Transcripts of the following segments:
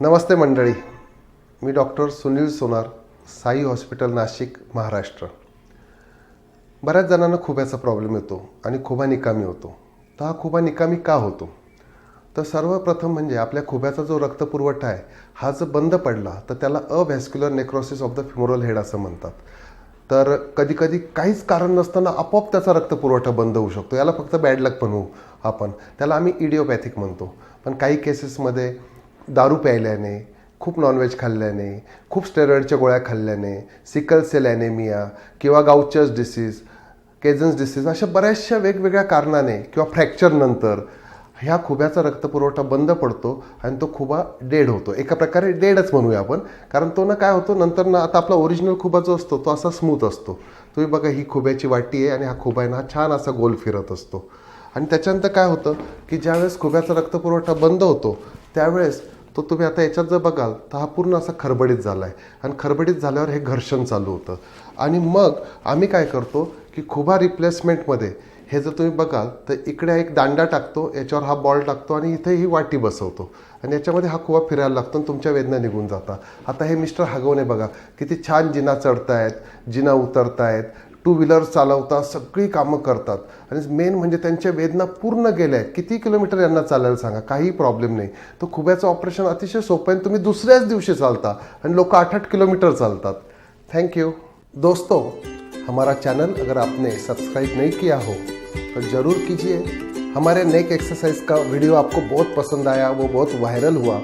नमस्ते मंडळी, मी डॉक्टर सुनील सोनार, साई हॉस्पिटल नाशिक, महाराष्ट्र. बऱ्याच जणांना खुब्याचा प्रॉब्लेम येतो आणि खुबा निकामी होतो. तर हा खुबा निकामी का होतो? तर सर्वप्रथम म्हणजे आपल्या खुब्याचा जो रक्तपुरवठा आहे हा जर बंद पडला तर त्याला avascular necrosis of the femoral head असं म्हणतात. तर कधी कधी काहीच कारण नसताना आपोआप त्याचा रक्तपुरवठा बंद होऊ शकतो. याला फक्त बॅड लक म्हणू आपण, त्याला आम्ही इडिओपॅथिक म्हणतो. पण काही केसेसमध्ये दारू प्यायल्याने, खूप नॉनव्हेज खाल्ल्याने, खूप स्टेरॉइडच्या गोळ्या खाल्ल्याने, सिकल सेल ॲनेमिया किंवा गाउचर्स डिसीज, केझन्स डिसीज अशा बऱ्याचशा वेगवेगळ्या कारणाने किंवा फ्रॅक्चरनंतर ह्या खुब्याचा रक्तपुरवठा बंद पडतो आणि तो खुबा डेड होतो. एका प्रकारे डेडच म्हणूया आपण, कारण तो ना काय होतो नंतर ना, आता आपला ओरिजिनल खुबा जो असतो तो असा स्मूथ असतो. तुम्ही बघा, ही खुब्याची वाटी आहे आणि हा खुबा आहे ना छान असा गोल फिरत असतो. आणि त्याच्यानंतर काय होतं की ज्यावेळेस खुब्याचा रक्तपुरवठा बंद होतो त्यावेळेस तो तुम्ही आता याच्यात जर बघाल तर हा पूर्ण असा खरबडीत झाला आहे. आणि खरबडीत झाल्यावर हे घर्षण चालू होतं. आणि मग आम्ही काय करतो की खुबा रिप्लेसमेंटमध्ये हे जर तुम्ही बघाल तर इकडे एक दांडा टाकतो, याच्यावर हा बॉल टाकतो आणि इथे ही वाटी बसवतो आणि याच्यामध्ये हा खुबा फिरायला लागतो आणि तुमच्या वेदना निघून जातात. आता हे मिस्टर हागवणे बघा, किती छान जिना चढतायत, जिना उतरतायत, टू व्हीलर चालवतात, सगळी कामं करतात आणि मेन म्हणजे त्यांच्या वेदना पूर्ण गेल्या आहेत. किती किलोमीटर यांना चालायला सांगा, काही प्रॉब्लेम नाही. तो खुब्याचं ऑपरेशन अतिशय सोपं आहे. तुम्ही दुसऱ्याच दिवशी चालता आणि लोक 8-8 किलोमीटर चालतात. थैंक यू दोस्तों. हमारा चैनल अगर आपने सब्सक्राइब नहीं किया हो तो ज़रूर कीजिए. हमारे नेक एक्सरसाइज का वीडियो आपको बहुत पसंद आया, वो बहुत वायरल हुआ.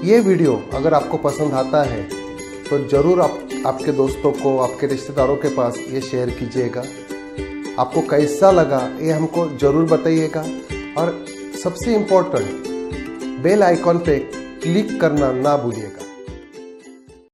ये वीडियो अगर आपको पसंद आता है तो ज़रूर आपके दोस्तों को, आपके रिश्तेदारों के पास ये शेयर कीजिएगा. आपको कैसा लगा ये हमको ज़रूर बताइएगा. और सबसे इम्पोर्टेंट, बेल आइकॉन पे क्लिक करना ना भूलिएगा.